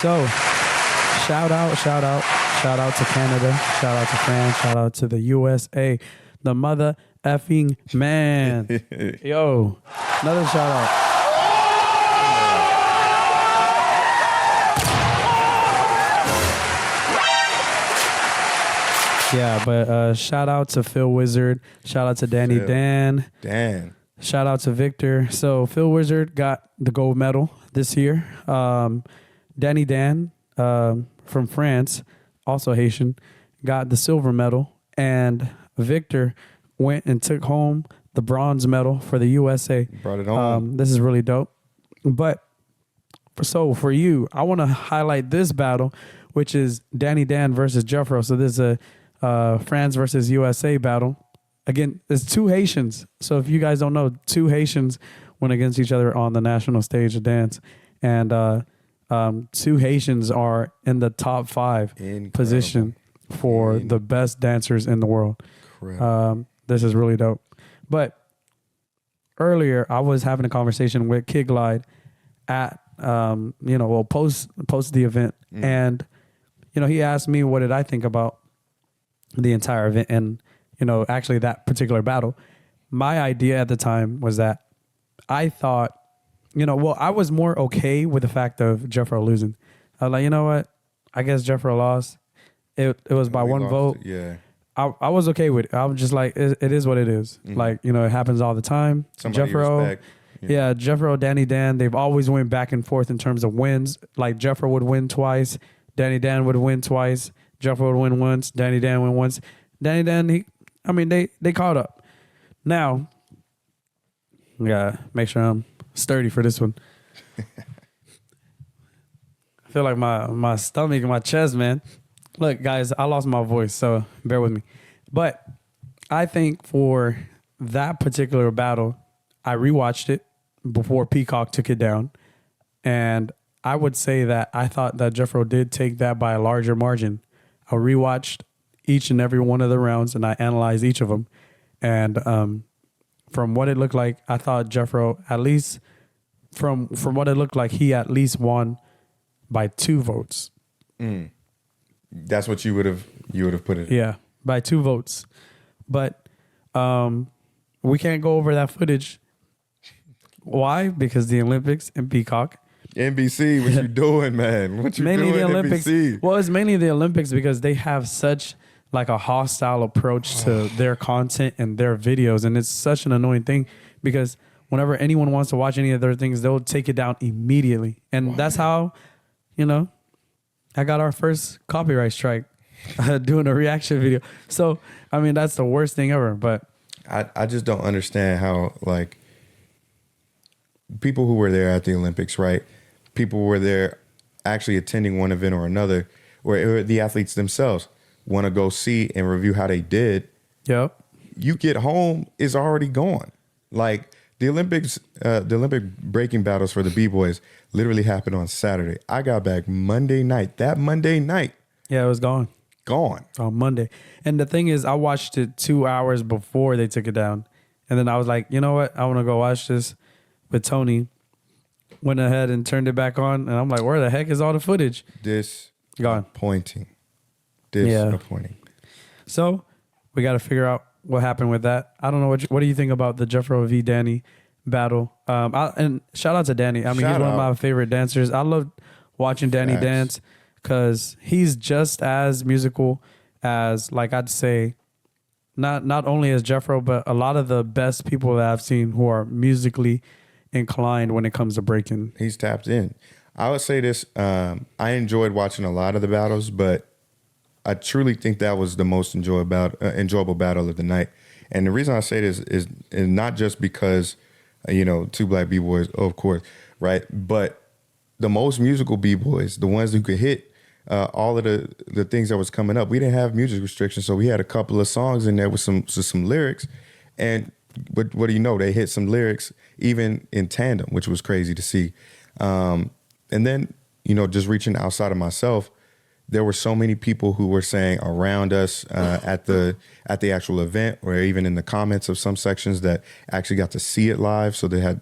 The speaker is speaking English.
So, shout out to Canada, shout out to France, shout out to the USA, the mother effing man. Yo, another shout out. Yeah, but shout out to Phil Wizard, shout out to Danny Dan. Shout out to Victor. So Phil Wizard got the gold medal this year. Danny Dan from France, also Haitian, got the silver medal. And Victor went and took home the bronze medal for the USA. Brought it home. This is really dope. But for you, I want to highlight this battle, which is Danny Dan versus Jeffro. So this is a France versus USA battle. Again, there's two Haitians. So if you guys don't know, two Haitians went against each other on the national stage of dance. And two Haitians are in the top 5 position for the best dancers in the world. This is really dope. But earlier, I was having a conversation with Kid Glide at, post the event. And, he asked me what did I think about the entire event and, actually that particular battle. My idea at the time was that I thought, I was more okay with the fact of Jeffro losing. I was like, you know what? I guess Jeffro lost. It was by one vote. Yeah. I was okay with it. I was just like, it is what it is. Like, it happens all the time. Somebody Jeffro, respect. yeah, Jeffro, Danny Dan, they've always went back and forth in terms of wins. Like Jeffro would win twice. Danny Dan would win twice. Jeffro would win once. Danny Dan win once. Danny Dan, they caught up. Now, yeah, make sure I'm sturdy for this one. I feel like my stomach and my chest, man. Look, guys, I lost my voice, so bear with me. But I think for that particular battle, I rewatched it before Peacock took it down. And I would say that I thought that Jeffro did take that by a larger margin. I rewatched each and every one of the rounds and I analyzed each of them. And from what it looked like, I thought Jeffro, at least from what it looked like, he at least won by 2 votes. That's what you would have put it. Yeah, by 2 votes. But we can't go over that footage. Why? Because the Olympics and Peacock. NBC, what you doing, man? What you mainly doing, the Olympics. NBC? Well, it's mainly the Olympics because they have such like a hostile approach to their content and their videos. And it's such an annoying thing because whenever anyone wants to watch any of their things, they'll take it down immediately. And that's how, I got our first copyright strike doing a reaction video. So, that's the worst thing ever. But I just don't understand how, like, people who were there at the Olympics, right? People were there actually attending one event or another, or the athletes themselves want to go see and review how they did. Yep. You get home, it's already gone. Like the Olympics, the Olympic breaking battles for the B-boys literally happened on Saturday. I got back Monday night. That Monday night. Yeah, it was gone. Gone. On Monday. And the thing is, I watched it 2 hours before they took it down. And then I was like, you know what? I want to go watch this. But Tony went ahead and turned it back on. And I'm like, where the heck is all the footage? Gone. Disappointing. Disappointing. Yeah. So we got to figure out what happened with that. I don't know. What do you think about the Jeffro v. Danny battle? And shout out to Danny. He's one of my favorite dancers. I love watching Danny dance because he's just as musical as, like, I'd say, not only as Jeffro, but a lot of the best people that I've seen who are musically inclined when it comes to breaking. He's tapped in. I would say this. I enjoyed watching a lot of the battles, but I truly think that was the most enjoyable battle of the night. And the reason I say this is not just because, two black B-boys, of course, right? But the most musical B-boys, the ones who could hit all of the things that was coming up. We didn't have music restrictions, so we had a couple of songs in there with some lyrics. And what do you know? They hit some lyrics even in tandem, which was crazy to see. And then, just reaching outside of myself, there were so many people who were saying around us at the actual event, or even in the comments of some sections, that actually got to see it live. So they had